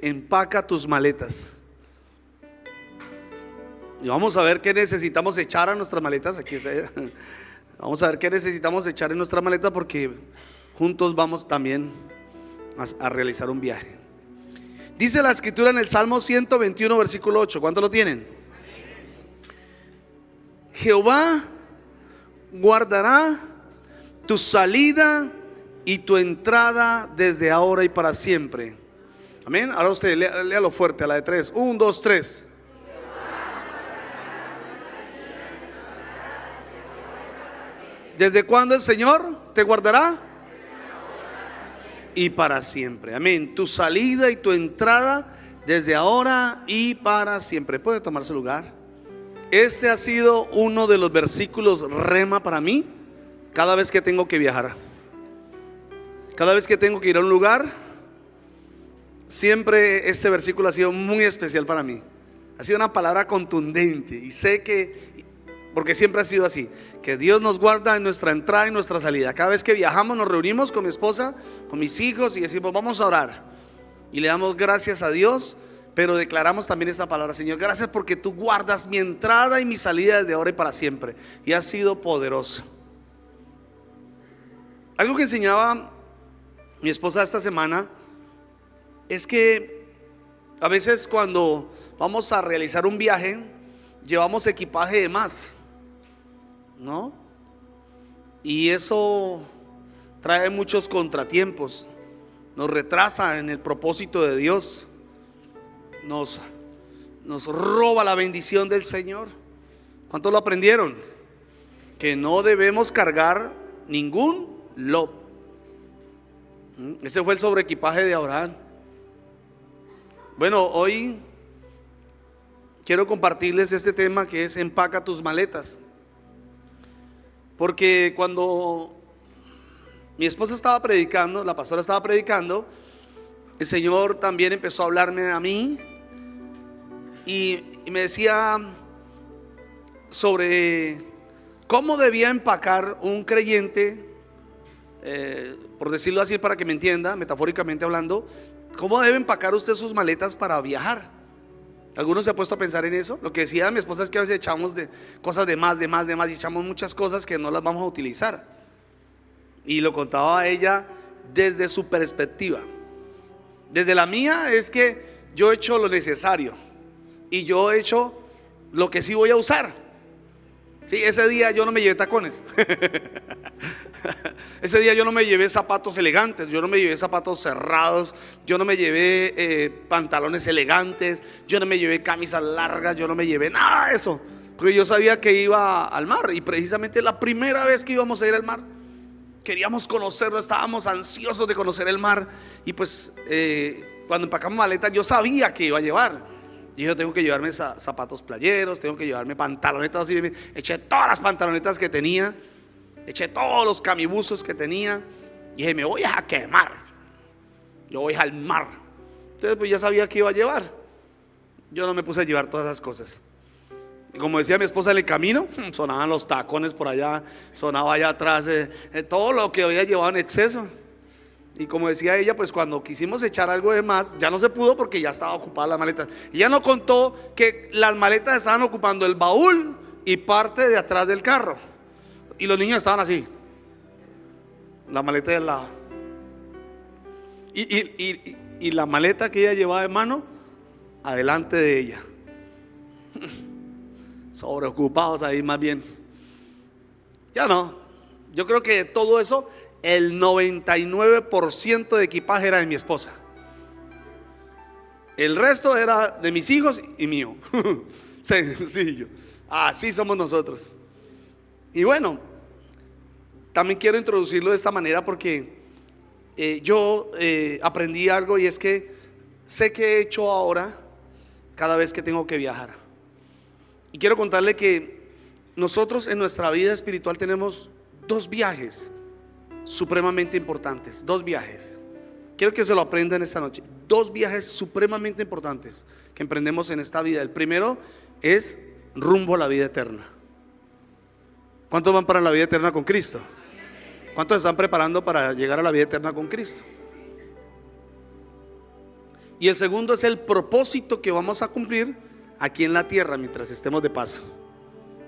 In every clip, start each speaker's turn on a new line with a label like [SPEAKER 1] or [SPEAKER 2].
[SPEAKER 1] empaca tus maletas. Y vamos a ver qué necesitamos echar a nuestras maletas. Aquí está ella. Vamos a ver qué necesitamos echar en nuestra maleta, porque juntos vamos también a realizar un viaje. Dice la escritura en el Salmo 121 versículo 8. ¿Cuánto lo tienen? Jehová guardará tu salida y tu entrada desde ahora y para siempre. Amén. Ahora usted léalo fuerte, a la de 3. 1, 2, 3. ¿Desde cuándo el Señor te guardará? Y para siempre. Amén. Tu salida y tu entrada desde ahora y para siempre. ¿Puede tomar su lugar? Este ha sido uno de los versículos rema para mí cada vez que tengo que viajar. Cada vez que tengo que ir a un lugar, siempre este versículo ha sido muy especial para mí. Ha sido una palabra contundente, y sé que, porque siempre ha sido así, que Dios nos guarda en nuestra entrada y nuestra salida. Cada vez que viajamos nos reunimos con mi esposa, con mis hijos, y decimos vamos a orar, y le damos gracias a Dios, pero declaramos también esta palabra: Señor, gracias porque tú guardas mi entrada y mi salida desde ahora y para siempre. Y ha sido poderoso. Algo que enseñaba mi esposa esta semana es que a veces cuando vamos a realizar un viaje llevamos equipaje de más, ¿no? Y eso trae muchos contratiempos, nos retrasa en el propósito de Dios, nos roba la bendición del Señor. ¿Cuántos lo aprendieron? Que no debemos cargar ningún lobo. Ese fue el sobreequipaje de Abraham. Bueno, hoy quiero compartirles este tema que es empaca tus maletas. Porque cuando mi esposa estaba predicando, la pastora estaba predicando, el Señor también empezó a hablarme a mí y me decía sobre cómo debía empacar un creyente, por decirlo así para que me entienda, metafóricamente hablando, cómo debe empacar usted sus maletas para viajar. ¿Alguno se ha puesto a pensar en eso? Lo que decía mi esposa es que a veces echamos cosas de más, y echamos muchas cosas que no las vamos a utilizar. Y lo contaba a ella desde su perspectiva. Desde la mía es que yo he hecho lo necesario y yo he hecho lo que sí voy a usar. Sí, ese día yo no me llevé tacones. Ese día yo no me llevé zapatos elegantes, yo no me llevé zapatos cerrados, yo no me llevé pantalones elegantes, yo no me llevé camisas largas, yo no me llevé nada de eso, porque yo sabía que iba al mar. Y precisamente la primera vez que íbamos a ir al mar, queríamos conocerlo, estábamos ansiosos de conocer el mar. Y pues cuando empacamos maletas yo sabía que iba a llevar. Y yo tengo que llevarme zapatos playeros, tengo que llevarme pantalonetas así. Eché todas las pantalonetas que tenía, eché todos los camibuzos que tenía. Y dije, me voy a quemar, yo voy al mar. Entonces pues ya sabía que iba a llevar. Yo no me puse a llevar todas esas cosas. Y como decía mi esposa en el camino, sonaban los tacones por allá, sonaba allá atrás, todo lo que había llevado en exceso. Y como decía ella, pues cuando quisimos echar algo de más, ya no se pudo porque ya estaba ocupada las maletas. Y ella nos contó que las maletas estaban ocupando el baúl y parte de atrás del carro. Y los niños estaban así, la maleta del lado. Y la maleta que ella llevaba de mano, adelante de ella. Sobreocupados ahí más bien. Ya no, yo creo que todo eso, el 99% de equipaje era de mi esposa. El resto era de mis hijos y mío. Sencillo. Así somos nosotros. Y bueno, también quiero introducirlo de esta manera porque yo aprendí algo, y es que sé que he hecho ahora cada vez que tengo que viajar. Y quiero contarle que nosotros en nuestra vida espiritual tenemos dos viajes supremamente importantes. Dos viajes. Quiero que se lo aprendan esta noche. Dos viajes supremamente importantes que emprendemos en esta vida. El primero es rumbo a la vida eterna. ¿Cuántos van para la vida eterna con Cristo? ¿Cuántos están preparando para llegar a la vida eterna con Cristo? Y el segundo es el propósito que vamos a cumplir aquí en la tierra mientras estemos de paso.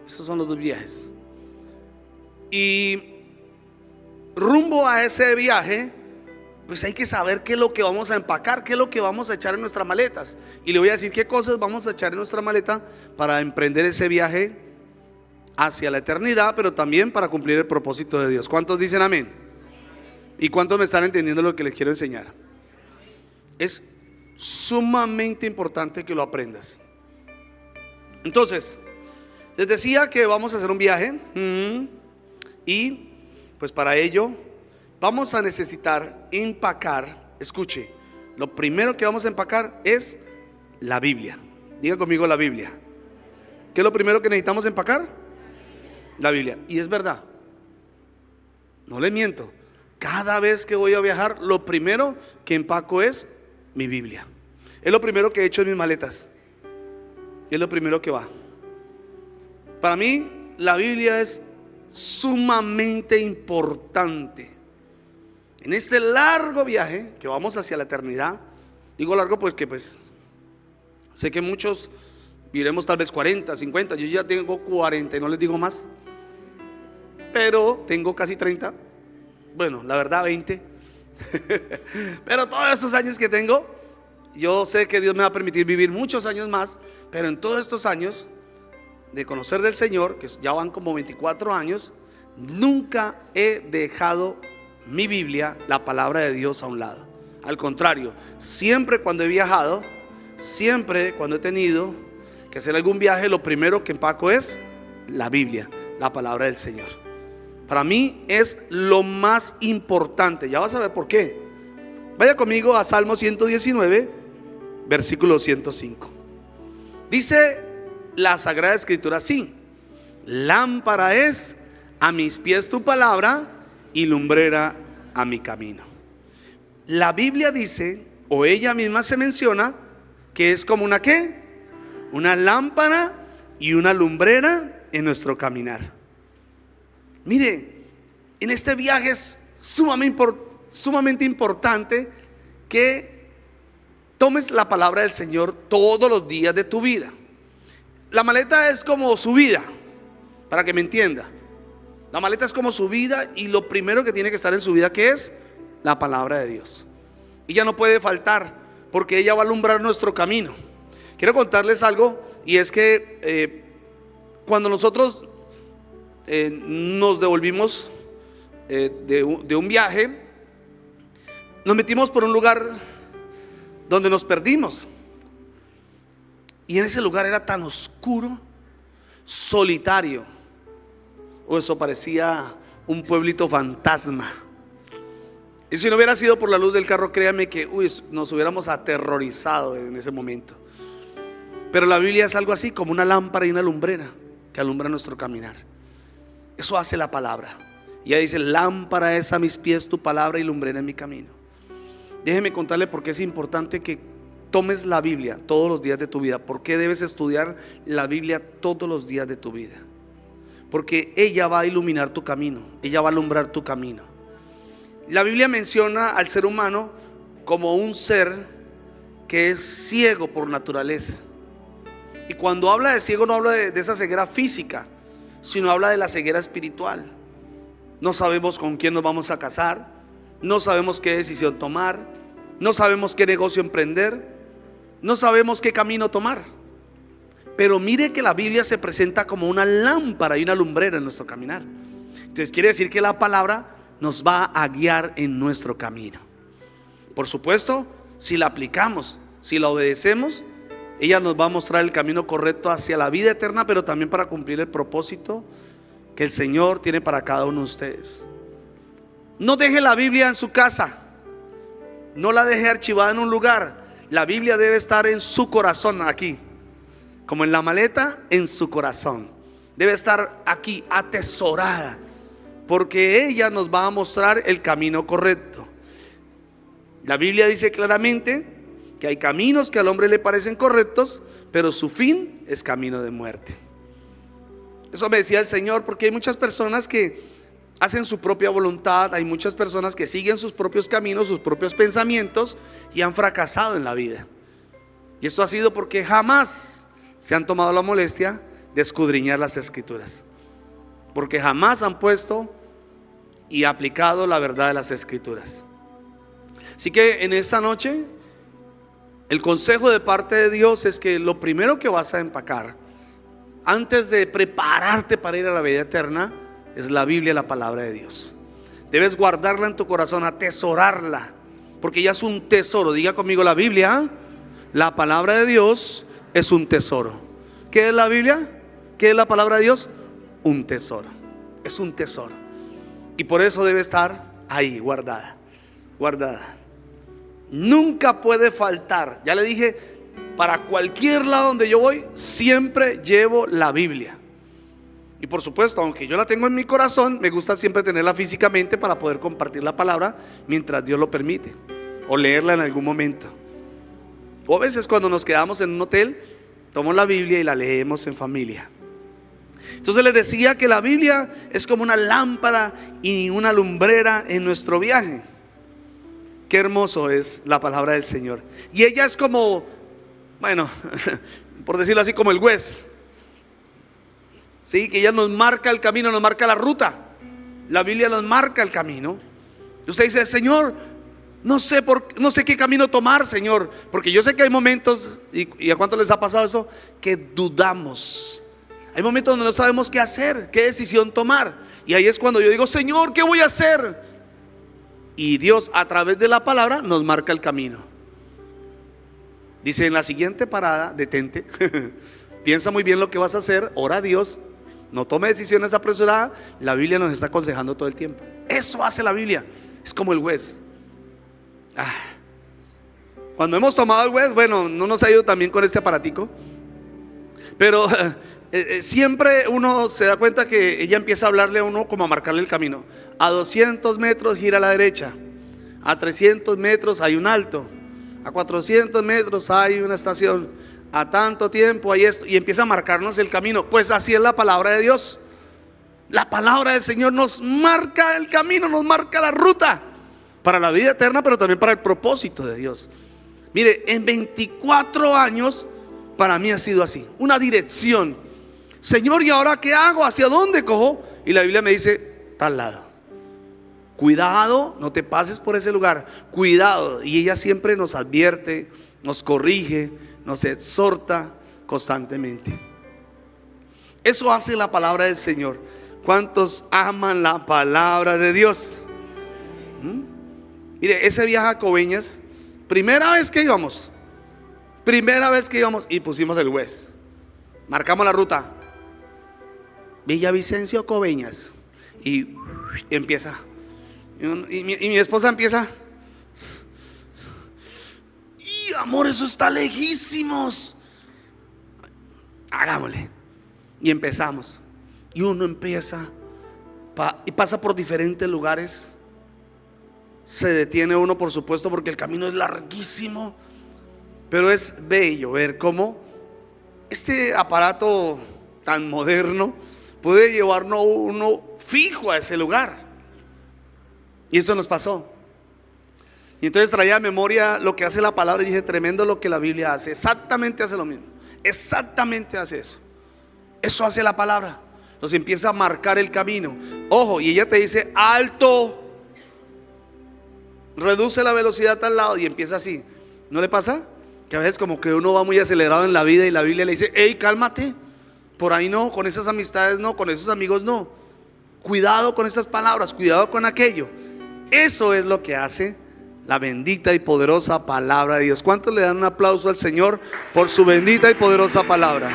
[SPEAKER 1] Esos son los dos viajes. Y rumbo a ese viaje, pues hay que saber qué es lo que vamos a empacar, qué es lo que vamos a echar en nuestras maletas. Y le voy a decir qué cosas vamos a echar en nuestra maleta para emprender ese viaje hacia la eternidad, pero también para cumplir el propósito de Dios. ¿Cuántos dicen amén? ¿Y cuántos me están entendiendo lo que les quiero enseñar? Es sumamente importante que lo aprendas. Entonces, les decía que vamos a hacer un viaje, y pues para ello vamos a necesitar empacar. Escuche, lo primero que vamos a empacar es la Biblia. Diga conmigo la Biblia. ¿Qué es lo primero que necesitamos empacar? La Biblia. Y es verdad, no le miento, cada vez que voy a viajar, lo primero que empaco es mi Biblia. Es lo primero que he hecho en mis maletas. Es lo primero que va. Para mí la Biblia es sumamente importante en este largo viaje que vamos hacia la eternidad. Digo largo porque pues sé que muchos viviremos tal vez 40, 50. Yo ya tengo 40 y no les digo más, pero tengo casi 30. Bueno, la verdad 20. Pero todos estos años que tengo, yo sé que Dios me va a permitir vivir muchos años más. Pero en todos estos años de conocer del Señor, que ya van como 24 años, nunca he dejado mi Biblia, la palabra de Dios, a un lado. Al contrario, siempre cuando he viajado, siempre cuando he tenido que hacer algún viaje, lo primero que empaco es la Biblia, la palabra del Señor. Para mí es lo más importante. Ya vas a ver por qué. Vaya conmigo a Salmo 119, versículo 105. Dice la Sagrada Escritura así: lámpara es a mis pies tu palabra y lumbrera a mi camino. La Biblia dice, o ella misma se menciona, que es como una ¿qué? Una lámpara y una lumbrera en nuestro caminar. Mire, en este viaje es sumamente importante que tomes la palabra del Señor todos los días de tu vida. La maleta es como su vida, para que me entienda. La maleta es como su vida, y lo primero que tiene que estar en su vida, ¿qué es? La palabra de Dios. Y ya no puede faltar, porque ella va a alumbrar nuestro camino. Quiero contarles algo, y es que cuando nosotros nos devolvimos de un viaje, nos metimos por un lugar donde nos perdimos. Y en ese lugar era tan oscuro, solitario. O eso parecía un pueblito fantasma. Y si no hubiera sido por la luz del carro, créame que nos hubiéramos aterrorizado en ese momento. Pero la Biblia es algo así como una lámpara y una lumbrera que alumbra nuestro caminar. Eso hace la palabra. Y ella dice: lámpara es a mis pies tu palabra y lumbrera en mi camino. Déjeme contarle por qué es importante que tomes la Biblia todos los días de tu vida. ¿Por qué debes estudiar la Biblia todos los días de tu vida? Porque ella va a iluminar tu camino, ella va a alumbrar tu camino. La Biblia menciona al ser humano como un ser que es ciego por naturaleza. Y cuando habla de ciego, no habla de esa ceguera física, sino habla de la ceguera espiritual. No sabemos con quién nos vamos a casar, no sabemos qué decisión tomar, no sabemos qué negocio emprender, no sabemos qué camino tomar. Pero mire que la Biblia se presenta como una lámpara y una lumbrera en nuestro caminar. Entonces quiere decir que la palabra nos va a guiar en nuestro camino. Por supuesto, si la aplicamos, si la obedecemos, ella nos va a mostrar el camino correcto hacia la vida eterna, pero también para cumplir el propósito que el Señor tiene para cada uno de ustedes. No deje la Biblia en su casa, no la deje archivada en un lugar. La Biblia debe estar en su corazón, aquí, como en la maleta, en su corazón. Debe estar aquí, atesorada, porque ella nos va a mostrar el camino correcto. La Biblia dice claramente que hay caminos que al hombre le parecen correctos, pero su fin es camino de muerte. Eso me decía el Señor, porque hay muchas personas que hacen su propia voluntad. Hay muchas personas que siguen sus propios caminos, sus propios pensamientos, y han fracasado en la vida. Y esto ha sido porque jamás se han tomado la molestia de escudriñar las Escrituras, porque jamás han puesto y aplicado la verdad de las Escrituras. Así que en esta noche el consejo de parte de Dios es que lo primero que vas a empacar antes de prepararte para ir a la vida eterna es la Biblia, la palabra de Dios. Debes guardarla en tu corazón, atesorarla, porque ya es un tesoro. Diga conmigo: la Biblia, la palabra de Dios, es un tesoro. ¿Qué es la Biblia? ¿Qué es la palabra de Dios? Un tesoro. Es un tesoro. Y por eso debe estar ahí, guardada. Guardada. Nunca puede faltar. Ya le dije, para cualquier lado donde yo voy, siempre llevo la Biblia. Y por supuesto, aunque yo la tengo en mi corazón, me gusta siempre tenerla físicamente para poder compartir la palabra mientras Dios lo permite, o leerla en algún momento. O a veces cuando nos quedamos en un hotel, tomo la Biblia y la leemos en familia. Entonces les decía que la Biblia es como una lámpara y una lumbrera en nuestro viaje. Qué hermoso es la palabra del Señor. Y ella es como, bueno, por decirlo así, como el Waze. Sí, que ella nos marca el camino, nos marca la ruta. La Biblia nos marca el camino. Y usted dice: Señor, no sé qué camino tomar, Señor. Porque yo sé que hay momentos, y ¿a cuánto les ha pasado eso? Que dudamos. Hay momentos donde no sabemos qué hacer, qué decisión tomar. Y ahí es cuando yo digo: Señor, ¿qué voy a hacer? Y Dios, a través de la palabra, nos marca el camino. Dice: en la siguiente parada, detente. Piensa muy bien lo que vas a hacer. Ora a Dios. No tome decisiones apresuradas. La Biblia nos está aconsejando todo el tiempo. Eso hace la Biblia. Es como el Waze. Cuando hemos tomado el Waze, bueno, no nos ha ido tan bien con este aparatico, pero siempre uno se da cuenta que ella empieza a hablarle a uno, como a marcarle el camino. A 200 metros gira a la derecha. A 300 metros hay un alto. A 400 metros hay una estación. A tanto tiempo hay esto. Y empieza a marcarnos el camino. Pues así es la palabra de Dios. La palabra del Señor nos marca el camino, nos marca la ruta para la vida eterna, pero también para el propósito de Dios. Mire, en 24 años para mí ha sido así, una dirección. Señor, ¿y ahora qué hago? ¿Hacia dónde cojo? Y la Biblia me dice: tal lado. Cuidado, no te pases por ese lugar. Cuidado. Y ella siempre nos advierte, nos corrige, nos exhorta constantemente. Eso hace la palabra del Señor. ¿Cuántos aman la palabra de Dios? Mire, ese viaje a Coveñas, primera vez que íbamos y pusimos el Waze, marcamos la ruta, Villavicencio, Coveñas, y empieza, y mi esposa empieza: y amor, eso está lejísimos, hagámosle. Y empezamos, y uno empieza y pasa por diferentes lugares. Se detiene uno, por supuesto, porque el camino es larguísimo, pero es bello ver cómo este aparato tan moderno puede llevarnos uno fijo a ese lugar. Y eso nos pasó. Y entonces traía a memoria lo que hace la palabra y dije: tremendo lo que la Biblia hace. Exactamente hace lo mismo. Exactamente hace eso. Eso hace la palabra. Nos empieza a marcar el camino. Ojo, y ella te dice: alto, reduce la velocidad al lado, y empieza así. ¿No le pasa? Que a veces como que uno va muy acelerado en la vida y la Biblia le dice: hey, cálmate, por ahí no, con esas amistades no, con esos amigos no, cuidado con esas palabras, cuidado con aquello. Eso es lo que hace la bendita y poderosa palabra de Dios. ¿Cuántos le dan un aplauso al Señor por su bendita y poderosa palabra?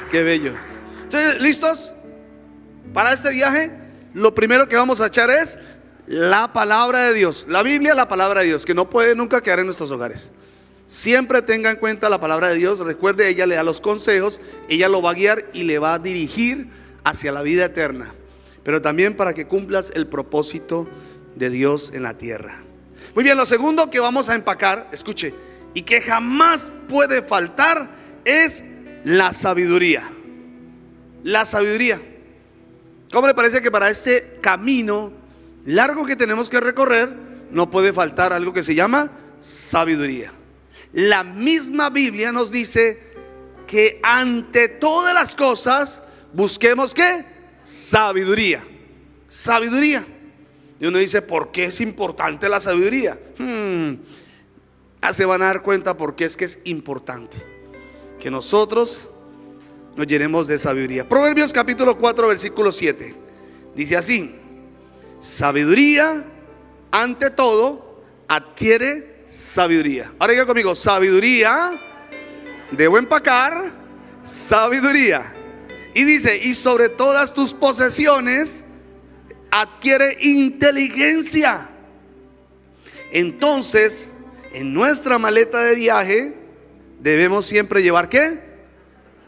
[SPEAKER 1] Qué bello. Entonces, ¿listos para este viaje? Lo primero que vamos a echar es la palabra de Dios. La Biblia, la palabra de Dios, que no puede nunca quedar en nuestros hogares. Siempre tenga en cuenta la palabra de Dios. Recuerde, ella le da los consejos, ella lo va a guiar y le va a dirigir hacia la vida eterna, pero también para que cumplas el propósito de Dios en la tierra. Muy bien, lo segundo que vamos a empacar, escuche, y que jamás puede faltar, es la sabiduría. La sabiduría. ¿Cómo le parece que para este camino largo que tenemos que recorrer no puede faltar algo que se llama sabiduría? La misma Biblia nos dice que ante todas las cosas busquemos ¿qué? Sabiduría. Sabiduría. Y uno dice, ¿por qué es importante la sabiduría? Se van a dar cuenta por qué es que es importante que nosotros nos llenemos de sabiduría. Proverbios capítulo 4 versículo 7 dice así: sabiduría ante todo adquiere sabiduría. Ahora diga conmigo: sabiduría, debo empacar sabiduría. Y dice: y sobre todas tus posesiones adquiere inteligencia. Entonces, en nuestra maleta de viaje debemos siempre llevar ¿qué?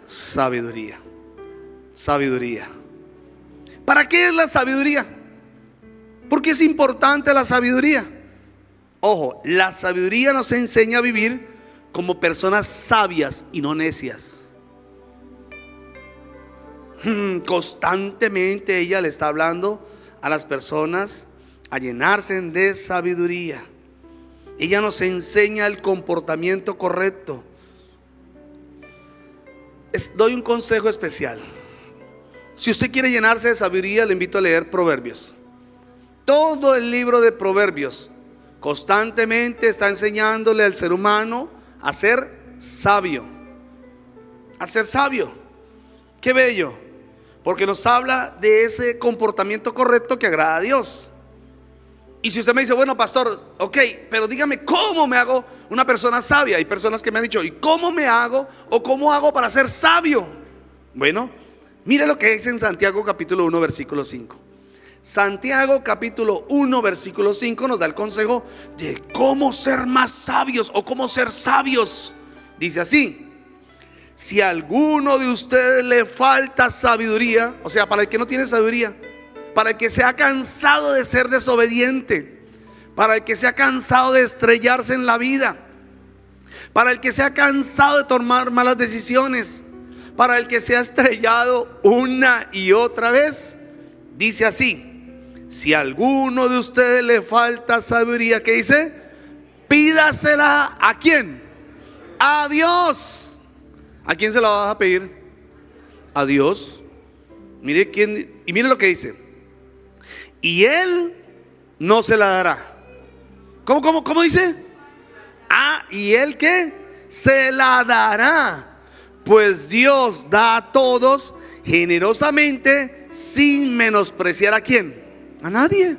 [SPEAKER 1] Sabiduría. Sabiduría. ¿Para qué es la sabiduría? ¿Por qué es importante la sabiduría? Ojo, la sabiduría nos enseña a vivir como personas sabias y no necias. Constantemente ella le está hablando a las personas a llenarse de sabiduría. Ella nos enseña el comportamiento correcto. Doy un consejo especial. Si usted quiere llenarse de sabiduría, le invito a leer Proverbios. Todo el libro de Proverbios constantemente está enseñándole al ser humano a ser sabio. A ser sabio. Qué bello. Porque nos habla de ese comportamiento correcto que agrada a Dios. Y si usted me dice, bueno, pastor, ok, pero dígame cómo me hago una persona sabia. Hay personas que me han dicho, ¿y cómo me hago o cómo hago para ser sabio? Bueno, mire lo que dice en Santiago capítulo 1 versículo 5. Santiago capítulo 1 versículo 5 nos da el consejo de cómo ser más sabios o cómo ser sabios. Dice así: si a alguno de ustedes le falta sabiduría, o sea, para el que no tiene sabiduría, para el que se ha cansado de ser desobediente, para el que se ha cansado de estrellarse en la vida, para el que se ha cansado de tomar malas decisiones, para el que se ha estrellado una y otra vez, dice así: si a alguno de ustedes le falta sabiduría, ¿qué dice? Pídasela ¿a quién? A Dios. ¿A quién se la vas a pedir? A Dios. Mire quién, y mire lo que dice: y Él no se la dará. ¿Cómo dice? ¿Y Él qué? Se la dará. Pues Dios da a todos generosamente, sin menospreciar ¿a quién? A nadie.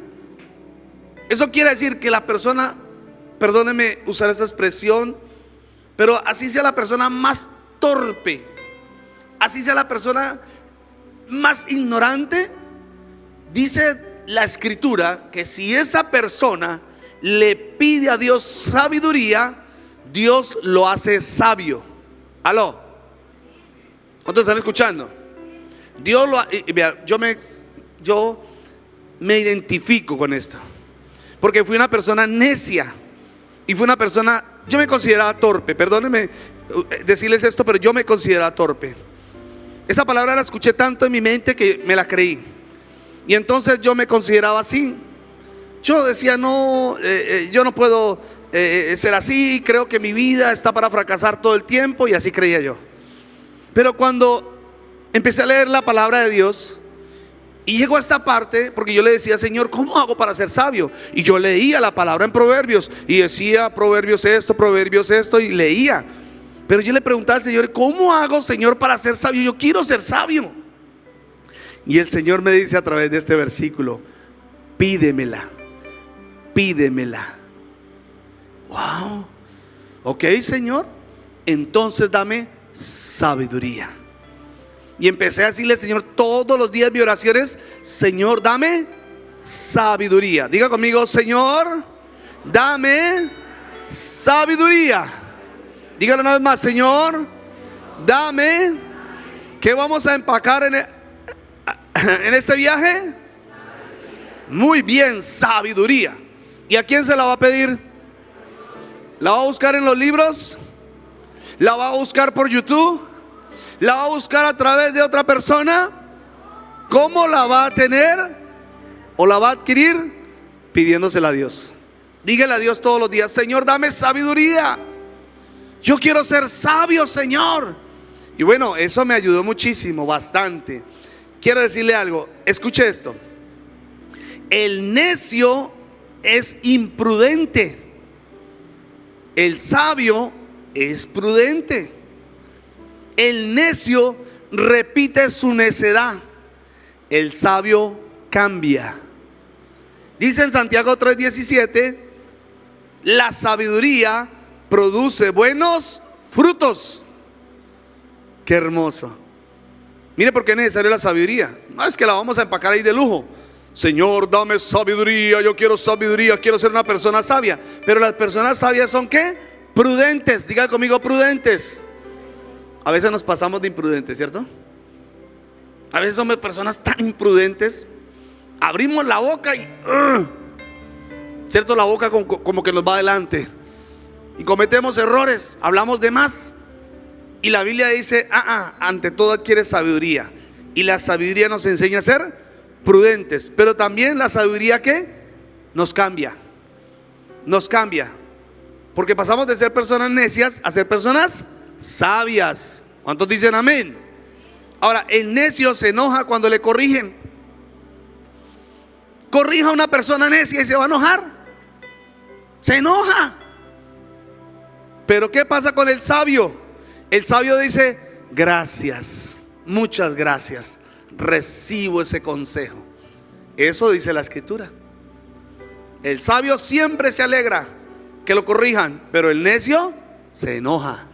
[SPEAKER 1] Eso quiere decir que la persona, perdóneme usar esa expresión, pero así sea la persona más torpe, así sea la persona más ignorante, dice la escritura que si esa persona le pide a Dios sabiduría, Dios lo hace sabio. ¿Aló? ¿Cuántos están escuchando? Dios lo yo me identifico con esto, porque fui una persona necia y fui una persona, yo me consideraba torpe. Perdónenme decirles esto, pero yo me consideraba torpe. Esa palabra la escuché tanto en mi mente que me la creí. Y entonces yo me consideraba así. Yo decía, no, yo no puedo ser así. Creo que mi vida está para fracasar todo el tiempo. Y así creía yo. Pero cuando empecé a leer la palabra de Dios y llego a esta parte, porque yo le decía, Señor, ¿cómo hago para ser sabio? Y yo leía la palabra en Proverbios y decía, Proverbios esto, y leía. Pero yo le preguntaba al Señor, ¿cómo hago, Señor, para ser sabio? Yo quiero ser sabio. Y el Señor me dice a través de este versículo: pídemela, pídemela. Wow. Ok, Señor, entonces dame sabiduría. Y empecé a decirle, Señor, todos los días de mis oraciones: Señor, dame sabiduría. Diga conmigo: Señor, dame sabiduría. Dígalo una vez más: Señor, dame. ¿Qué vamos a empacar en este viaje? Muy bien, sabiduría. ¿Y a quién se la va a pedir? ¿La va a buscar en los libros? ¿La va a buscar por YouTube? ¿La va a buscar a través de otra persona? ¿Cómo la va a tener o la va a adquirir? Pidiéndosela a Dios. Dígale a Dios todos los días: Señor, dame sabiduría. Yo quiero ser sabio, Señor. Y bueno, eso me ayudó muchísimo, bastante. Quiero decirle algo, escuche esto. El necio es imprudente. El sabio es prudente. El necio repite su necedad. El sabio cambia. Dice en Santiago 3:17: la sabiduría produce buenos frutos. Qué hermoso. Mire por qué es necesaria la sabiduría. No es que la vamos a empacar ahí de lujo. Señor, dame sabiduría, yo quiero sabiduría, quiero ser una persona sabia. Pero las personas sabias son ¿qué? Prudentes. Diga conmigo, prudentes. A veces nos pasamos de imprudentes, ¿cierto? A veces somos personas tan imprudentes. Abrimos la boca y ¿cierto? La boca como que nos va adelante. Y cometemos errores, hablamos de más. Y la Biblia dice, ante todo adquiere sabiduría. Y la sabiduría nos enseña a ser prudentes. Pero también la sabiduría ¿qué? Nos cambia. Nos cambia. Porque pasamos de ser personas necias a ser personas sabias. ¿Cuántos dicen amén? Ahora, el necio se enoja cuando le corrigen. Corrija a una persona necia y se va a enojar. Se enoja. Pero ¿qué pasa con el sabio? El sabio dice: gracias, muchas gracias, recibo ese consejo. Eso dice la escritura. El sabio siempre se alegra que lo corrijan, pero el necio se enoja.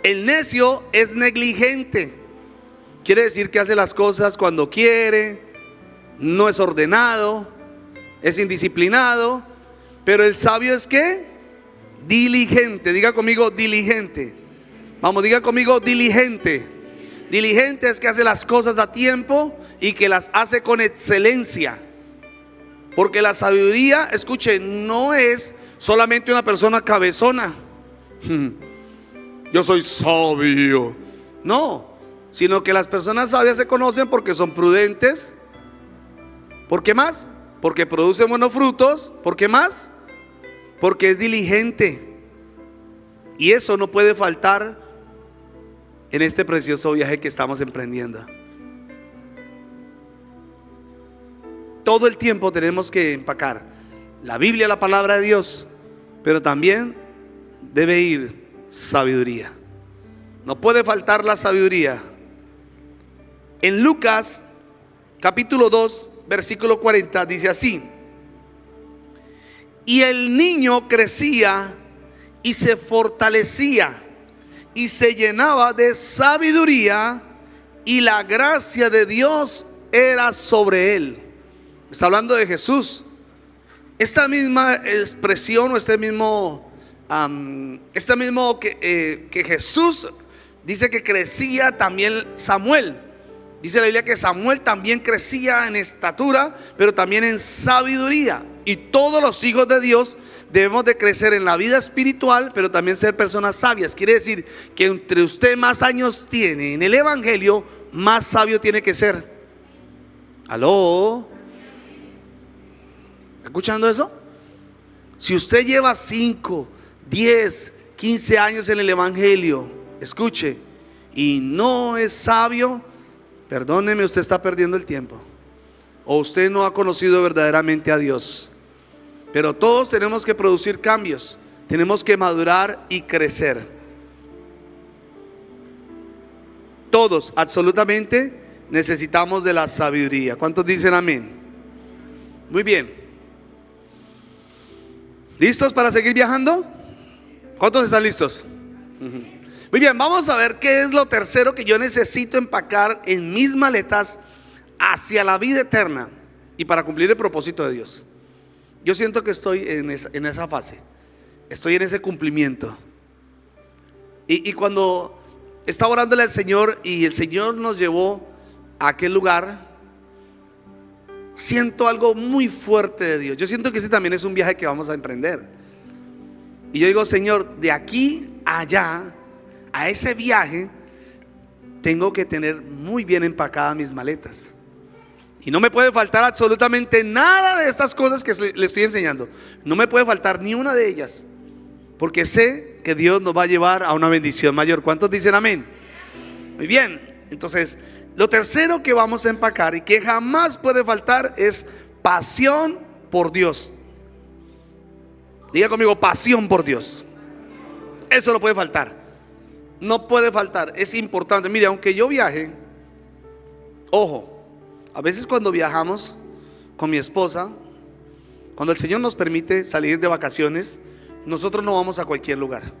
[SPEAKER 1] El necio es negligente. Quiere decir que hace las cosas cuando quiere, no es ordenado, es indisciplinado. Pero el sabio es ¿qué? Diligente. Diga conmigo, diligente. Vamos, diga conmigo, diligente. Diligente es que hace las cosas a tiempo y que las hace con excelencia. Porque la sabiduría, escuche, no es solamente una persona cabezona. Yo soy sabio. No, sino que las personas sabias se conocen porque son prudentes. ¿Por qué más? Porque producen buenos frutos. ¿Por qué más? Porque es diligente. Y eso no puede faltar en este precioso viaje que estamos emprendiendo. Todo el tiempo tenemos que empacar la Biblia, la palabra de Dios, pero también debe ir sabiduría. No puede faltar la sabiduría. En Lucas capítulo 2 versículo 40 dice así: y el niño crecía y se fortalecía y se llenaba de sabiduría, y la gracia de Dios era sobre él. Está hablando de Jesús. Esta misma expresión o este mismo que Jesús dice que crecía también Samuel. Dice la Biblia que Samuel también crecía en estatura, pero también en sabiduría. Y todos los hijos de Dios debemos de crecer en la vida espiritual, pero también ser personas sabias. Quiere decir que entre usted más años tiene en el evangelio, más sabio tiene que ser. ¿Aló? ¿Está escuchando eso? Si usted lleva 5, 10, 15 años en el evangelio, escuche, y no es sabio, perdóneme, usted está perdiendo el tiempo. O usted no ha conocido verdaderamente a Dios. Pero todos tenemos que producir cambios. Tenemos que madurar y crecer. Todos, absolutamente, necesitamos de la sabiduría. ¿Cuántos dicen amén? Muy bien. ¿Listos para seguir viajando? ¿Cuántos están listos? Muy bien, vamos a ver qué es lo tercero que yo necesito empacar en mis maletas hacia la vida eterna y para cumplir el propósito de Dios. Yo siento que estoy en esa fase. Estoy en ese cumplimiento. Y cuando estaba orándole al Señor y el Señor nos llevó a aquel lugar, siento algo muy fuerte de Dios. Yo siento que ese también es un viaje que vamos a emprender. Y yo digo: Señor, de aquí a allá, a ese viaje, tengo que tener muy bien empacadas mis maletas. Y no me puede faltar absolutamente nada de estas cosas que le estoy enseñando. No me puede faltar ni una de ellas, porque sé que Dios nos va a llevar a una bendición mayor. ¿Cuántos dicen amén? Muy bien, entonces lo tercero que vamos a empacar y que jamás puede faltar es pasión por Dios. Diga conmigo, pasión por Dios. Eso no puede faltar. No puede faltar, es importante. Mire, aunque yo viaje, ojo, a veces cuando viajamos con mi esposa, cuando el Señor nos permite salir de vacaciones, nosotros no vamos a cualquier lugar.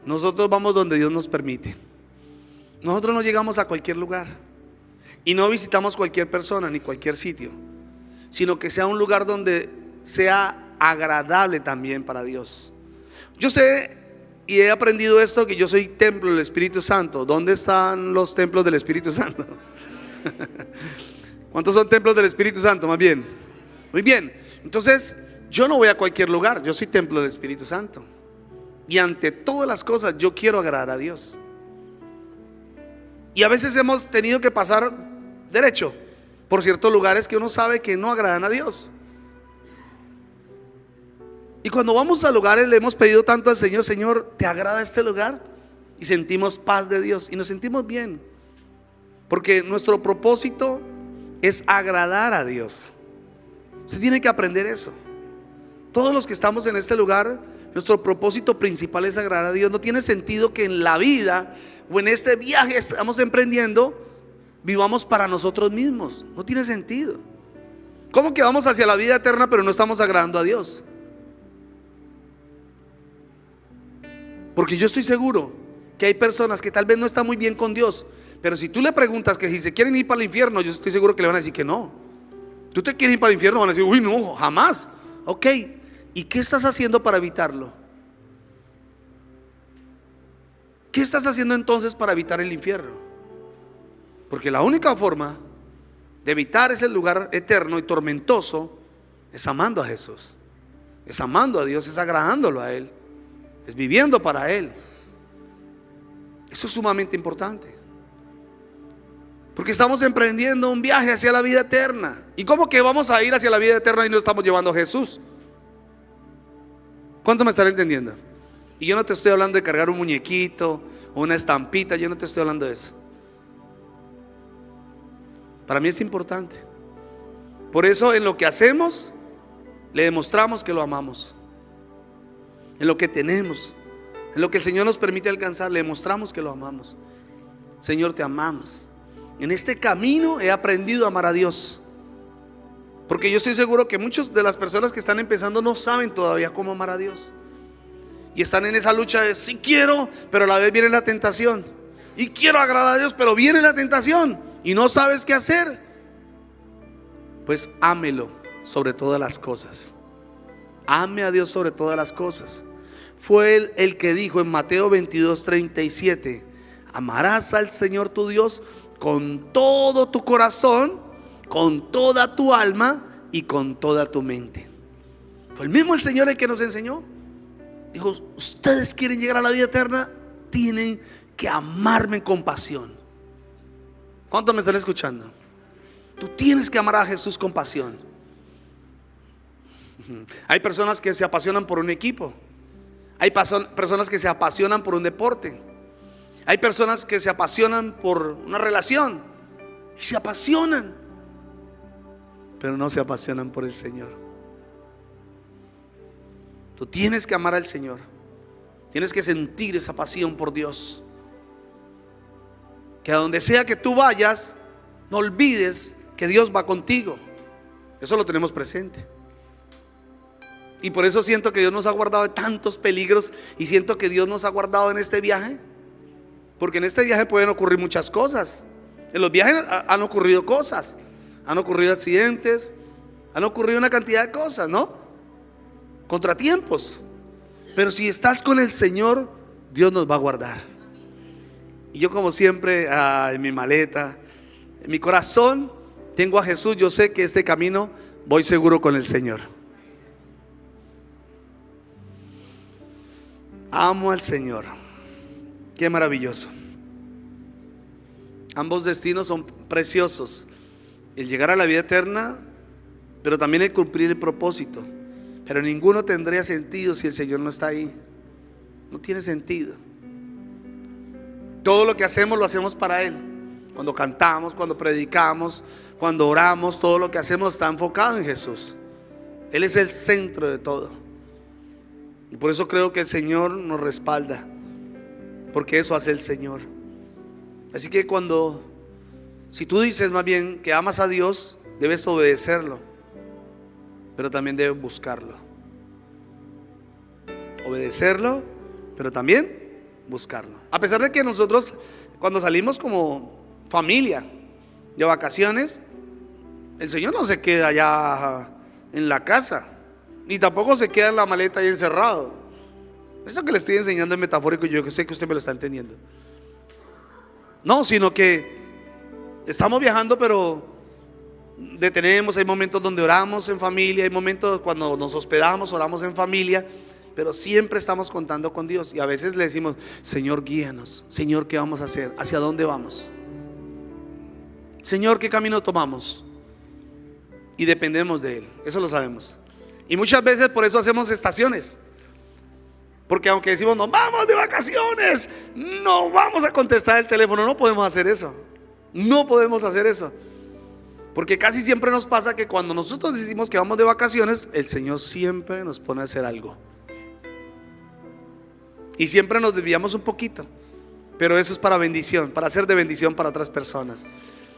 [SPEAKER 1] Nosotros vamos donde Dios nos permite. Nosotros no llegamos a cualquier lugar y no visitamos cualquier persona ni cualquier sitio, sino que sea un lugar donde sea agradable también para Dios. Yo sé y he aprendido esto, que yo soy templo del Espíritu Santo. ¿Dónde están los templos del Espíritu Santo? ¿Cuántos son templos del Espíritu Santo? Más bien. Muy bien. Entonces, yo no voy a cualquier lugar. Yo soy templo del Espíritu Santo. Y ante todas las cosas, yo quiero agradar a Dios. Y a veces hemos tenido que pasar derecho por ciertos lugares que uno sabe que no agradan a Dios. Y cuando vamos a lugares le hemos pedido tanto al Señor: Señor, ¿te agrada este lugar? Y sentimos paz de Dios y nos sentimos bien, porque nuestro propósito es agradar a Dios. Usted tiene que aprender eso. Todos los que estamos en este lugar, nuestro propósito principal es agradar a Dios. No tiene sentido que en la vida o en este viaje que estamos emprendiendo vivamos para nosotros mismos. No tiene sentido. ¿Cómo que vamos hacia la vida eterna pero no estamos agradando a Dios? Porque yo estoy seguro que hay personas que tal vez no están muy bien con Dios, pero si tú le preguntas que si se quieren ir para el infierno, yo estoy seguro que le van a decir que no. ¿Tú te quieres ir para el infierno? Van a decir, uy, no, jamás. Ok, ¿y qué estás haciendo para evitarlo? ¿Qué estás haciendo entonces para evitar el infierno? Porque la única forma de evitar ese lugar eterno y tormentoso es amando a Jesús, es amando a Dios, es agradándolo a Él, es viviendo para Él. Eso es sumamente importante, porque estamos emprendiendo un viaje hacia la vida eterna. ¿Y cómo que vamos a ir hacia la vida eterna y no estamos llevando a Jesús? ¿Cuánto me están entendiendo? Y yo no te estoy hablando de cargar un muñequito o una estampita. Yo no te estoy hablando de eso. Para mí es importante. Por eso en lo que hacemos le demostramos que lo amamos. En lo que tenemos, en lo que el Señor nos permite alcanzar, le demostramos que lo amamos. Señor, te amamos. En este camino he aprendido a amar a Dios, porque yo estoy seguro que muchas de las personas que están empezando no saben todavía cómo amar a Dios, y están en esa lucha de sí quiero, pero a la vez viene la tentación, y quiero agradar a Dios, pero viene la tentación y no sabes qué hacer. Pues ámelo sobre todas las cosas. Ame a Dios sobre todas las cosas. Fue Él el que dijo en Mateo 22:37: amarás al Señor tu Dios con todo tu corazón, con toda tu alma y con toda tu mente. Fue el mismo el Señor el que nos enseñó. Dijo: ustedes quieren llegar a la vida eterna, tienen que amarme con pasión. ¿Cuántos me están escuchando? Tú tienes que amar a Jesús con pasión. Hay personas que se apasionan por un equipo. Hay personas que se apasionan por un deporte. Hay personas que se apasionan por una relación y se apasionan, pero no se apasionan por el Señor. Tú tienes que amar al Señor. Tienes que sentir esa pasión por Dios. Que a donde sea que tú vayas, no olvides que Dios va contigo. Eso lo tenemos presente. Y por eso siento que Dios nos ha guardado de tantos peligros, y siento que Dios nos ha guardado en este viaje, porque en este viaje pueden ocurrir muchas cosas. En los viajes han ocurrido cosas, han ocurrido accidentes, han ocurrido una cantidad de cosas, ¿no? Contratiempos. Pero si estás con el Señor, Dios nos va a guardar. Y yo, como siempre, en mi maleta, en mi corazón, tengo a Jesús. Yo sé que este camino voy seguro con el Señor. Amo al Señor. Qué maravilloso. Ambos destinos son preciosos. El llegar a la vida eterna, pero también el cumplir el propósito. Pero ninguno tendría sentido si el Señor no está ahí. No tiene sentido. Todo lo que hacemos lo hacemos para Él. Cuando cantamos, cuando predicamos, cuando oramos, todo lo que hacemos está enfocado en Jesús. Él es el centro de todo. Y por eso creo que el Señor nos respalda, porque eso hace el Señor. Así que si tú dices más bien que amas a Dios, debes obedecerlo, pero también debes buscarlo. Obedecerlo, pero también buscarlo. A pesar de que nosotros, cuando salimos como familia de vacaciones, el Señor no se queda allá en la casa, ni tampoco se queda en la maleta ahí encerrado. Eso que le estoy enseñando es metafórico, yo sé que usted me lo está entendiendo. No, sino que estamos viajando, pero detenemos, hay momentos donde oramos en familia, hay momentos cuando nos hospedamos, oramos en familia, pero siempre estamos contando con Dios. Y a veces le decimos: Señor, guíanos. Señor, ¿qué vamos a hacer? ¿Hacia dónde vamos? Señor, ¿qué camino tomamos? Y dependemos de Él, eso lo sabemos. Y muchas veces por eso hacemos estaciones, porque aunque decimos nos vamos de vacaciones, no vamos a contestar el teléfono. No podemos hacer eso. No podemos hacer eso, porque casi siempre nos pasa que cuando nosotros decimos que vamos de vacaciones, el Señor siempre nos pone a hacer algo. Y siempre nos desviamos un poquito, pero eso es para bendición, para ser de bendición para otras personas.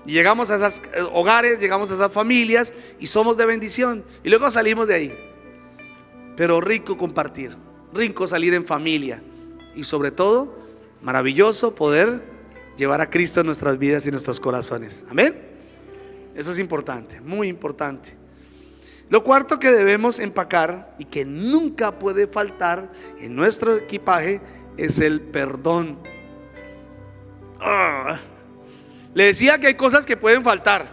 [SPEAKER 1] Y llegamos a esos hogares, llegamos a esas familias y somos de bendición. Y luego salimos de ahí. Pero rico compartir, rico salir en familia. Y sobre todo, maravilloso poder llevar a Cristo en nuestras vidas y en nuestros corazones. Amén. Eso es importante, muy importante. Lo cuarto que debemos empacar y que nunca puede faltar en nuestro equipaje es el perdón. Le decía que hay cosas que pueden faltar,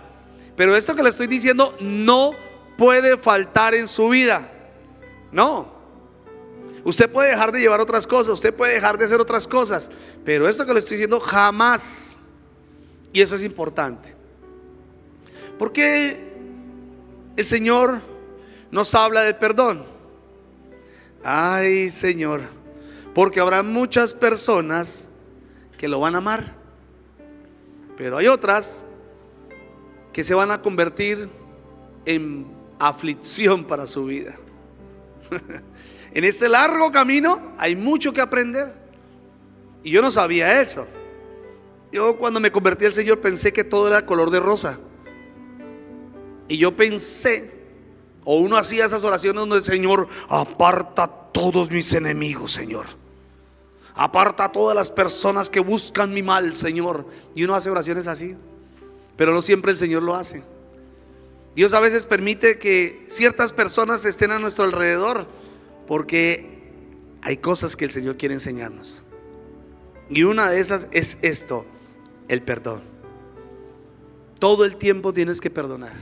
[SPEAKER 1] pero esto que le estoy diciendo no puede faltar en su vida. No. Usted puede dejar de llevar otras cosas, usted puede dejar de hacer otras cosas, pero esto que le estoy diciendo jamás. Y eso es importante, porque el Señor nos habla del perdón. Ay, Señor, porque habrá muchas personas que lo van a amar, pero hay otras que se van a convertir en aflicción para su vida. En este largo camino hay mucho que aprender. Y yo no sabía eso. Yo cuando me convertí al Señor pensé que todo era color de rosa. Y yo pensé, o uno hacía esas oraciones donde el Señor: aparta a todos mis enemigos, Señor. Aparta a todas las personas que buscan mi mal, Señor. Y uno hace oraciones así, pero no siempre el Señor lo hace. Dios a veces permite que ciertas personas estén a nuestro alrededor, porque hay cosas que el Señor quiere enseñarnos. Y una de esas es esto: el perdón. Todo el tiempo tienes que perdonar.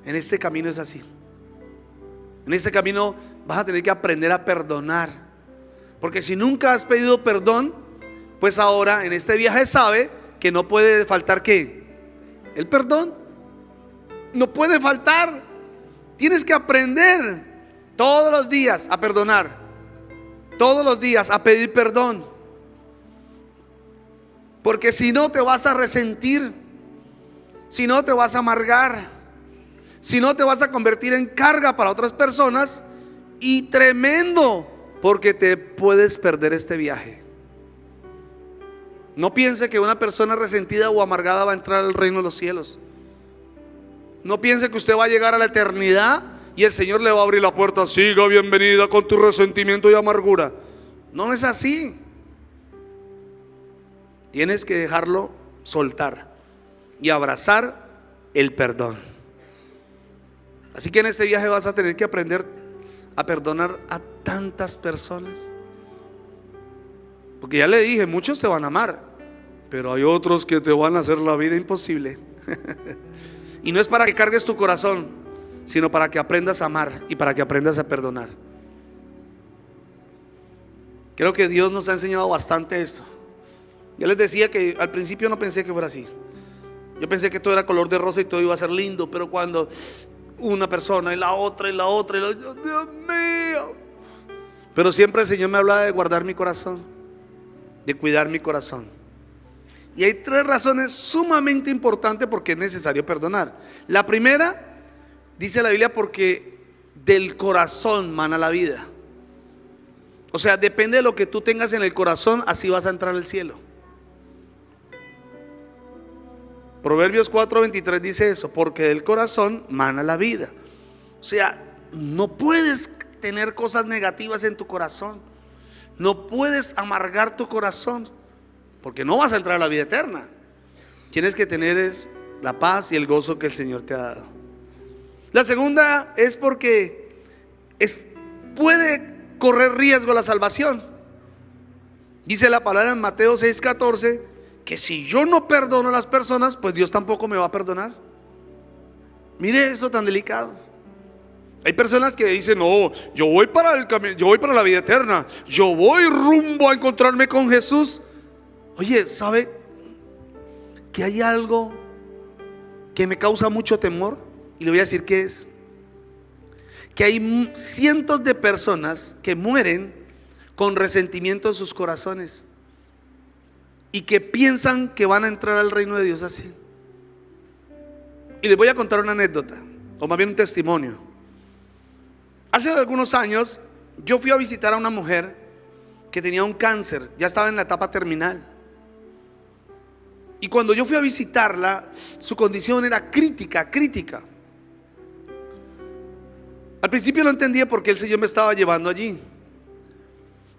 [SPEAKER 1] En este camino es así. En este camino vas a tener que aprender a perdonar, porque si nunca has pedido perdón, pues ahora en este viaje sabe que no puede faltar ¿qué? El perdón. No puede faltar. Tienes que aprender todos los días a perdonar, todos los días a pedir perdón, porque si no te vas a resentir, si no te vas a amargar, si no te vas a convertir en carga para otras personas. Y tremendo, porque te puedes perder este viaje. No piense que una persona resentida o amargada va a entrar al reino de los cielos. No piense que usted va a llegar a la eternidad y el Señor le va a abrir la puerta: siga bienvenida con tu resentimiento y amargura. No es así. Tienes que dejarlo soltar y abrazar el perdón. Así que en este viaje vas a tener que aprender a perdonar a tantas personas, porque ya le dije, muchos te van a amar, pero hay otros que te van a hacer la vida imposible. Y no es para que cargues tu corazón, sino para que aprendas a amar y para que aprendas a perdonar. Creo que Dios nos ha enseñado bastante esto. Ya les decía que al principio no pensé que fuera así. Yo pensé que todo era color de rosa y todo iba a ser lindo, pero cuando una persona y la otra y la otra y la otra, Dios mío. Pero siempre el Señor me hablaba de guardar mi corazón, de cuidar mi corazón. Y hay 3 razones sumamente importantes porque es necesario perdonar. La primera, dice la Biblia, porque del corazón mana la vida. O sea, depende de lo que tú tengas en el corazón, así vas a entrar al cielo. Proverbios 4:23 dice eso, porque del corazón mana la vida. O sea, no puedes tener cosas negativas en tu corazón. No puedes amargar tu corazón, porque no vas a entrar a la vida eterna. Tienes que tener es la paz y el gozo que el Señor te ha dado. La segunda es porque puede correr riesgo la salvación. Dice la palabra en Mateo 6:14 que si yo no perdono a las personas, pues Dios tampoco me va a perdonar. Mire eso tan delicado. Hay personas que dicen: no, yo voy para el camino, yo voy para la vida eterna, yo voy rumbo a encontrarme con Jesús. Oye, ¿sabe que hay algo que me causa mucho temor? Y le voy a decir qué es. Que hay cientos de personas que mueren con resentimiento en sus corazones y que piensan que van a entrar al reino de Dios así. Y les voy a contar una anécdota, o más bien un testimonio. Hace algunos años yo fui a visitar a una mujer que tenía un cáncer, ya estaba en la etapa terminal. Y cuando yo fui a visitarla, su condición era crítica. Al principio no entendía por qué el Señor me estaba llevando allí.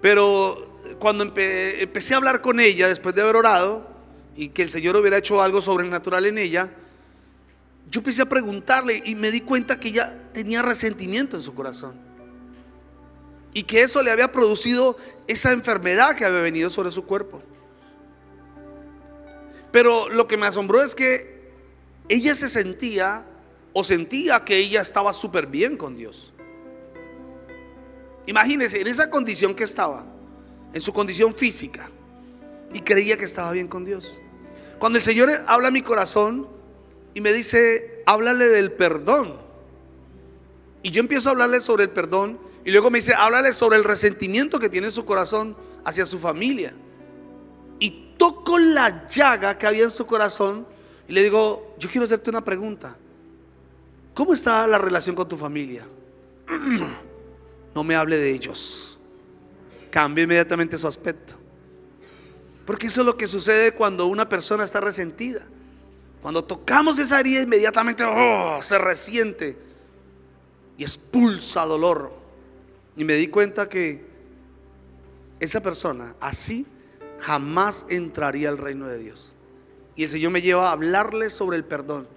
[SPEAKER 1] Pero cuando empecé a hablar con ella, después de haber orado y que el Señor hubiera hecho algo sobrenatural en ella, yo empecé a preguntarle y me di cuenta que ella tenía resentimiento en su corazón. Y que eso le había producido esa enfermedad que había venido sobre su cuerpo. Pero lo que me asombró es que ella se sentía que ella estaba súper bien con Dios. Imagínense, en esa condición que estaba, en su condición física, y creía que estaba bien con Dios. Cuando el Señor habla a mi corazón y me dice: háblale del perdón. Y yo empiezo a hablarle sobre el perdón, y luego me dice: háblale sobre el resentimiento que tiene en su corazón hacia su familia. Y toco la llaga que había en su corazón y le digo: yo quiero hacerte una pregunta. ¿Cómo está la relación con tu familia? No me hable de ellos. Cambia inmediatamente su aspecto. Porque eso es lo que sucede cuando una persona está resentida. Cuando tocamos esa herida, inmediatamente se resiente y expulsa dolor. Y me di cuenta que esa persona así jamás entraría al reino de Dios. Y el Señor me lleva a hablarle sobre el perdón.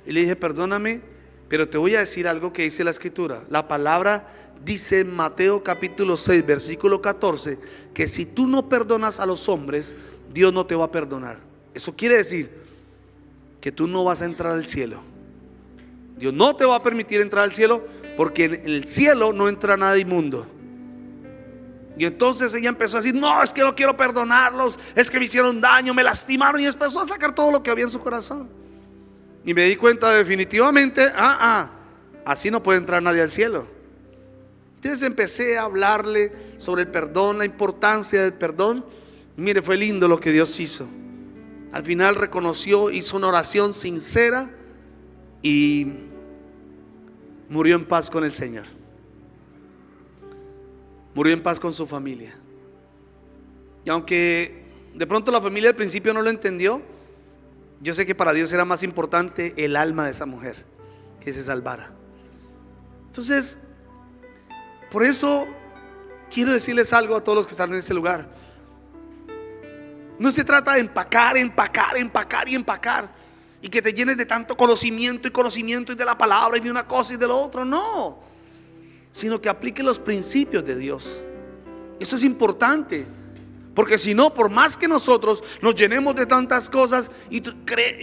[SPEAKER 1] Y le dije: perdóname, pero te voy a decir algo que dice la Escritura. La palabra dice en Mateo capítulo 6 versículo 14 que si tú no perdonas a los hombres, Dios no te va a perdonar. Eso quiere decir que tú no vas a entrar al cielo. Dios no te va a permitir entrar al cielo, porque en el cielo no entra nada inmundo. Y entonces ella empezó a decir: no, es que no quiero perdonarlos, es que me hicieron daño, me lastimaron. Y empezó a sacar todo lo que había en su corazón. Y me di cuenta definitivamente, así no puede entrar nadie al cielo. Entonces empecé a hablarle sobre el perdón, la importancia del perdón. Y mire, fue lindo lo que Dios hizo. Al final reconoció, hizo una oración sincera y murió en paz con el Señor. Murió en paz con su familia. Y aunque de pronto la familia al principio no lo entendió, yo sé que para Dios era más importante el alma de esa mujer, que se salvara. Entonces, por eso quiero decirles algo a todos los que están en ese lugar. No se trata de empacar y que te llenes de tanto conocimiento y de la palabra y de una cosa y de lo otro. No, sino que aplique los principios de Dios. Eso es importante. Porque si no, por más que nosotros nos llenemos de tantas cosas y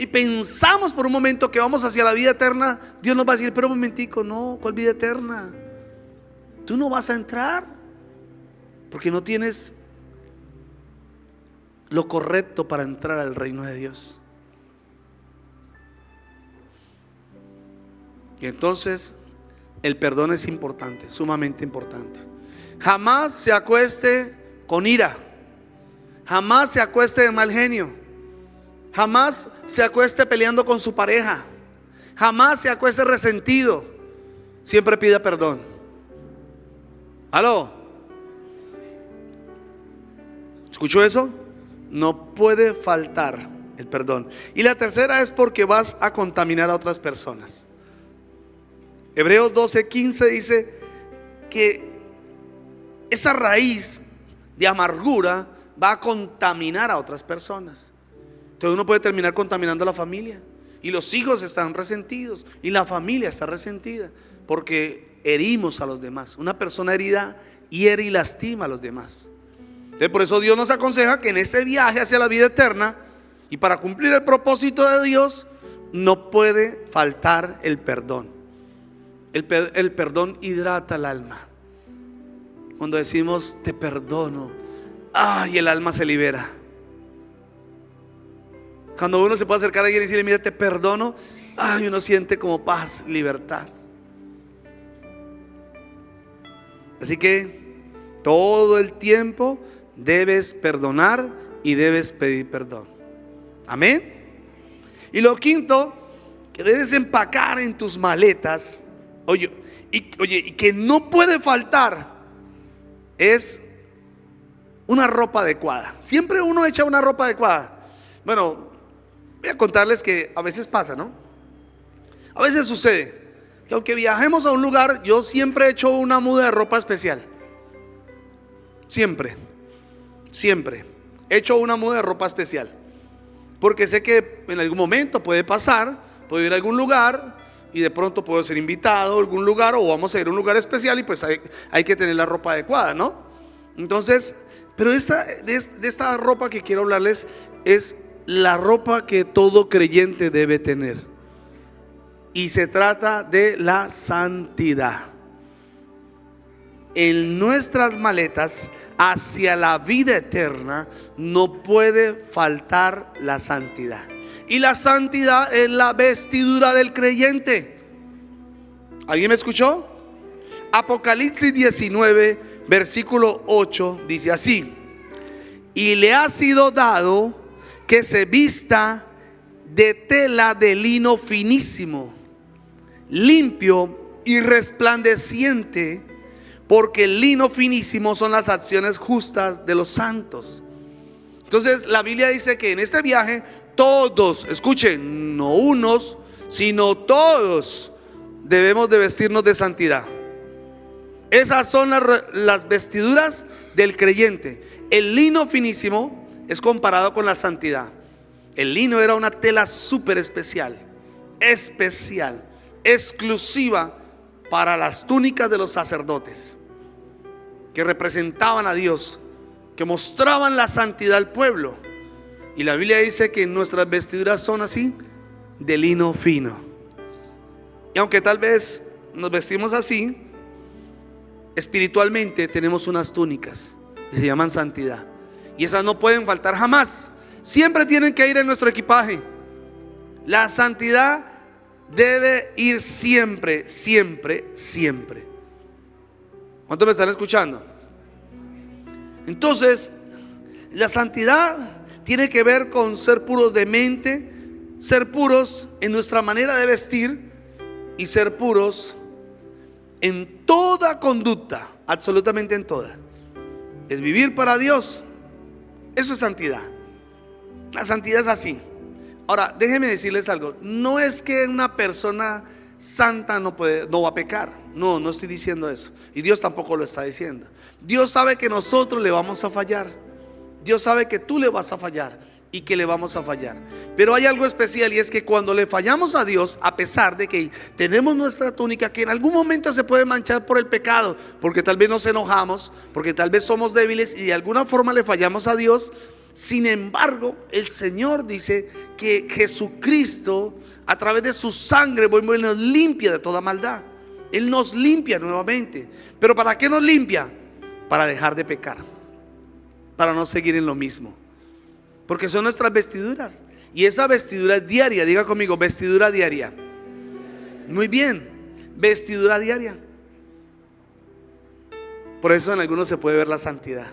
[SPEAKER 1] pensamos por un momento que vamos hacia la vida eterna, Dios nos va a decir: pero un momentico, no, ¿cuál vida eterna? Tú no vas a entrar porque no tienes lo correcto para entrar al reino de Dios. Y entonces el perdón es importante, sumamente importante. Jamás se acueste con ira, jamás se acueste de mal genio, jamás se acueste peleando con su pareja, jamás se acueste resentido. Siempre pida perdón. ¿Aló? ¿Escuchó eso? No puede faltar el perdón. Y la tercera es porque vas a contaminar a otras personas. Hebreos 12:15 dice que esa raíz de amargura va a contaminar a otras personas. Entonces uno puede terminar contaminando a la familia, y los hijos están resentidos y la familia está resentida porque herimos a los demás. Una persona herida hiere y lastima a los demás. Entonces por eso Dios nos aconseja que en ese viaje hacia la vida eterna, y para cumplir el propósito de Dios, no puede faltar el perdón. El perdón hidrata el alma. Cuando decimos te perdono, ay, el alma se libera. Cuando uno se puede acercar a alguien y decirle mira, te perdono, ay, uno siente como paz, libertad. Así que todo el tiempo debes perdonar y debes pedir perdón. Amén. Y lo quinto, que debes empacar en tus maletas. Oye, y que no puede faltar es una ropa adecuada. Siempre uno echa una ropa adecuada. Bueno, voy a contarles que a veces pasa, ¿no? A veces sucede que aunque viajemos a un lugar, yo siempre echo una muda de ropa especial. Siempre echo una muda de ropa especial, porque sé que en algún momento puede pasar, puedo ir a algún lugar y de pronto puedo ser invitado a algún lugar, o vamos a ir a un lugar especial, y pues hay que tener la ropa adecuada, ¿no? Entonces, pero de esta ropa que quiero hablarles es la ropa que todo creyente debe tener, y se trata de la santidad. En nuestras maletas hacia la vida eterna no puede faltar la santidad. Y la santidad es la vestidura del creyente. ¿Alguien me escuchó? Apocalipsis 19, versículo 8 dice así: y le ha sido dado que se vista de tela de lino finísimo, limpio y resplandeciente, porque el lino finísimo son las acciones justas de los santos. Entonces la Biblia dice que en este viaje todos, escuchen, no unos, sino todos debemos de vestirnos de santidad. Esas son las vestiduras del creyente. El lino finísimo es comparado con la santidad. El lino era una tela súper especial, exclusiva para las túnicas de los sacerdotes, que representaban a Dios, que mostraban la santidad al pueblo. Y la Biblia dice que nuestras vestiduras son así, de lino fino. Y aunque tal vez nos vestimos así, espiritualmente tenemos unas túnicas que se llaman santidad, y esas no pueden faltar jamás. Siempre tienen que ir en nuestro equipaje. La santidad debe ir siempre. ¿Cuántos me están escuchando? Entonces, la santidad tiene que ver con ser puros de mente, ser puros en nuestra manera de vestir, y ser puros en toda conducta, absolutamente en toda. Es vivir para Dios. Eso es santidad. La santidad es así. Ahora, déjenme decirles algo. No es que una persona santa no va a pecar. No estoy diciendo eso. Y Dios tampoco lo está diciendo. Dios sabe que nosotros le vamos a fallar. Dios sabe que tú le vas a fallar y que le vamos a fallar. Pero hay algo especial, y es que cuando le fallamos a Dios, a pesar de que tenemos nuestra túnica, que en algún momento se puede manchar por el pecado, porque tal vez nos enojamos, porque tal vez somos débiles y de alguna forma le fallamos a Dios. Sin embargo, el Señor dice que Jesucristo, a través de su sangre, nos limpia de toda maldad. Él nos limpia nuevamente. ¿Pero para qué nos limpia? Para dejar de pecar, para no seguir en lo mismo. porque son nuestras vestiduras. Y esa vestidura es diaria. Diga conmigo, vestidura diaria. Muy bien, vestidura diaria. Por eso en algunos se puede ver la santidad.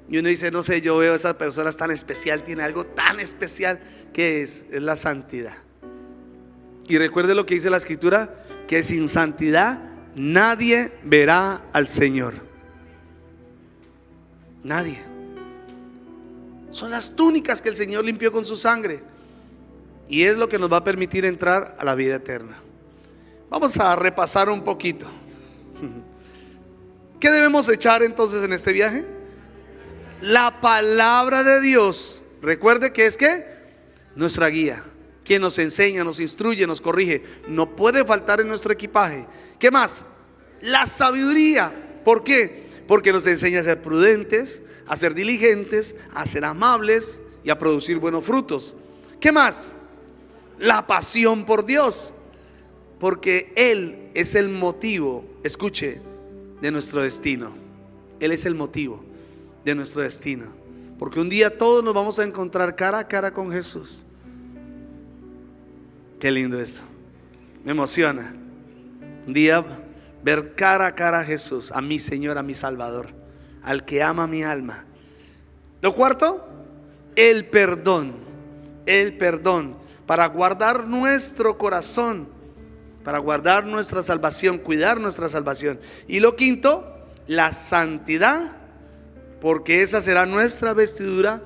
[SPEAKER 1] Y uno dice, no sé, yo veo a esas personas tan especial, tiene algo tan especial. ¿Qué es? Es la santidad. Y recuerde lo que dice la Escritura, que sin santidad nadie verá al Señor. Nadie. Son las túnicas que el Señor limpió con su sangre, y es lo que nos va a permitir entrar a la vida eterna. Vamos a repasar un poquito. ¿Qué debemos echar entonces en este viaje? La palabra de Dios. Recuerde que es que nuestra guía, quien nos enseña, nos instruye, nos corrige. No puede faltar en nuestro equipaje. ¿Qué más? La sabiduría. ¿Por qué? Porque nos enseña a ser prudentes, a ser diligentes, a ser amables y a producir buenos frutos. ¿Qué más? La pasión por Dios, porque Él es el motivo, escuche, de nuestro destino. Él es el motivo de nuestro destino, porque un día todos nos vamos a encontrar cara a cara con Jesús. Qué lindo esto, me emociona. Un día ver cara a cara a Jesús, a mi Señor, a mi Salvador, al que ama mi alma. Lo cuarto, el perdón. El perdón para guardar nuestro corazón, para guardar nuestra salvación, cuidar nuestra salvación. Y lo quinto, la santidad, porque esa será nuestra vestidura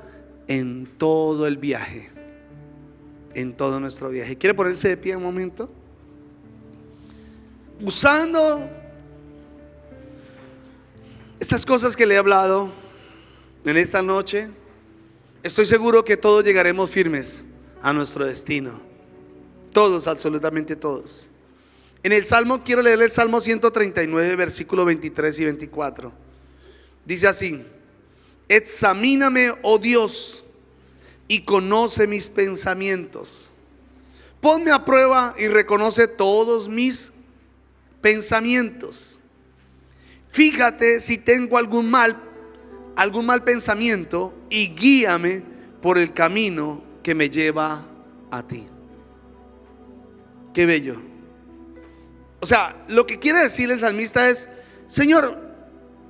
[SPEAKER 1] en todo el viaje, en todo nuestro viaje. ¿Quiere ponerse de pie un momento? Usando estas cosas que le he hablado en esta noche, estoy seguro que todos llegaremos firmes a nuestro destino. Todos, absolutamente todos. En el Salmo, quiero leer el Salmo 139, versículos 23 y 24. Dice así: examíname, oh Dios, y conoce mis pensamientos. Ponme a prueba y reconoce todos mis pensamientos. Fíjate si tengo algún mal pensamiento, y guíame por el camino que me lleva a ti. Qué bello. O sea, lo que quiere decir el salmista es: Señor,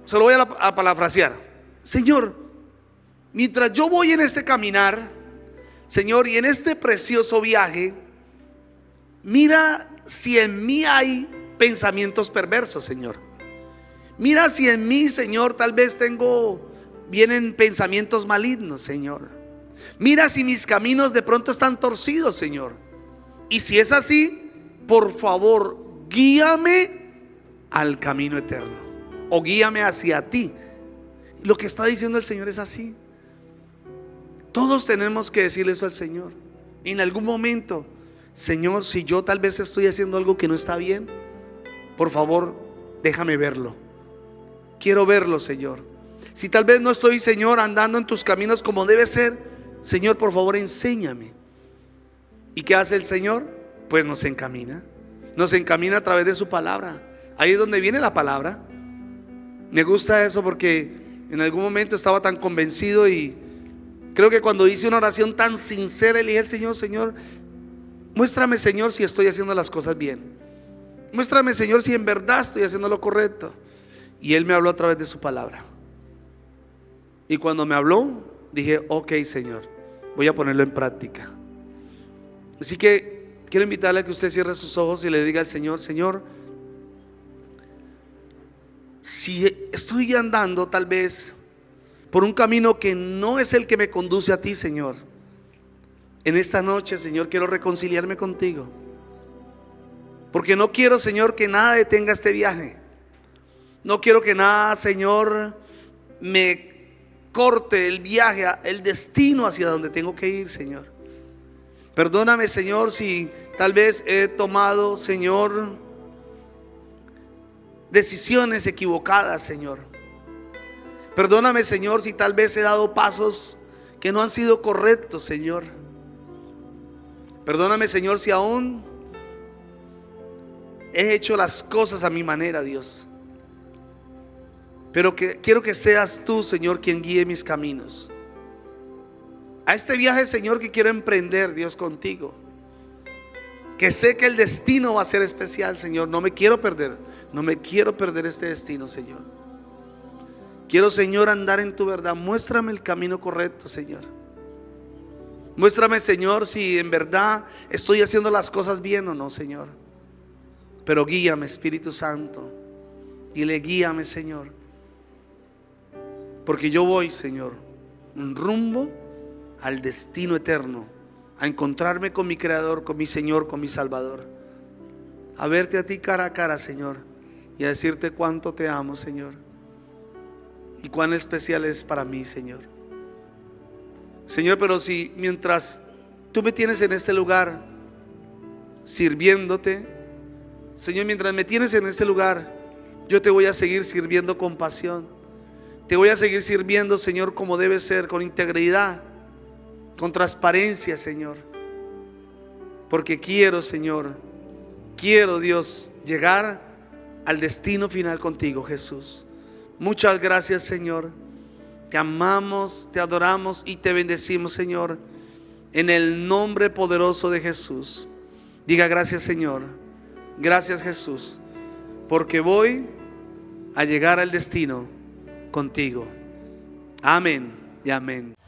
[SPEAKER 1] se lo voy a parafrasear. Señor, mientras yo voy en este caminar, Señor, y en este precioso viaje, mira si en mí hay pensamientos perversos, Señor. Mira si en mí, Señor, tal vez vienen pensamientos malignos, Señor. Mira si mis caminos de pronto están torcidos, Señor. Y si es así, por favor, guíame al camino eterno, o guíame hacia ti. Lo que está diciendo el Señor es así. Todos tenemos que decirle eso al Señor. En algún momento: Señor, si yo tal vez estoy haciendo algo que no está bien, por favor, déjame verlo. Quiero verlo, Señor. Si tal vez no estoy, Señor, andando en tus caminos como debe ser, Señor, por favor, enséñame. ¿Y qué hace el Señor? Pues nos encamina a través de su palabra. Ahí es donde viene la palabra. Me gusta eso porque en algún momento estaba tan convencido, y creo que cuando hice una oración tan sincera, le dije al Señor: Señor, muéstrame, Señor, si estoy haciendo las cosas bien. Muéstrame, Señor, si en verdad estoy haciendo lo correcto. Y Él me habló a través de su palabra. Y cuando me habló, dije: ok, Señor, voy a ponerlo en práctica. Así que quiero invitarle a que usted cierre sus ojos y le diga al Señor: Señor, si estoy andando tal vez por un camino que no es el que me conduce a ti, Señor, en esta noche, Señor, quiero reconciliarme contigo, porque no quiero, Señor, que nada detenga este viaje. No quiero que nada, Señor, me corte el viaje, el destino hacia donde tengo que ir, Señor. Perdóname, Señor, si tal vez he tomado, Señor, decisiones equivocadas, Señor. Perdóname, Señor, si tal vez he dado pasos que no han sido correctos, Señor. Perdóname, Señor, si aún he hecho las cosas a mi manera, Dios. Pero quiero que seas tú, Señor, quien guíe mis caminos. a este viaje, Señor, que quiero emprender, Dios, contigo. Que sé que el destino va a ser especial, Señor. No me quiero perder. No me quiero perder este destino, Señor. Quiero, Señor, andar en tu verdad. Muéstrame el camino correcto, Señor. Muéstrame, Señor, si en verdad estoy haciendo las cosas bien o no, Señor. Pero guíame, Espíritu Santo. Dile, guíame, Señor. Porque yo voy, Señor, un rumbo al destino eterno, a encontrarme con mi Creador, con mi Señor, con mi Salvador, a verte a ti cara a cara, Señor, y a decirte cuánto te amo, Señor, y cuán especial es para mí, Señor. Señor, pero si mientras tú me tienes en este lugar sirviéndote, Señor, mientras me tienes en este lugar, yo te voy a seguir sirviendo con pasión. Te voy a seguir sirviendo, Señor, como debe ser, con integridad, con transparencia, Señor. Porque quiero, Señor, quiero, Dios, llegar al destino final contigo, Jesús. Muchas gracias, Señor. Te amamos, te adoramos y te bendecimos, Señor, en el nombre poderoso de Jesús. Diga gracias, Señor. Gracias, Jesús, porque voy a llegar al destino contigo. Amén y amén.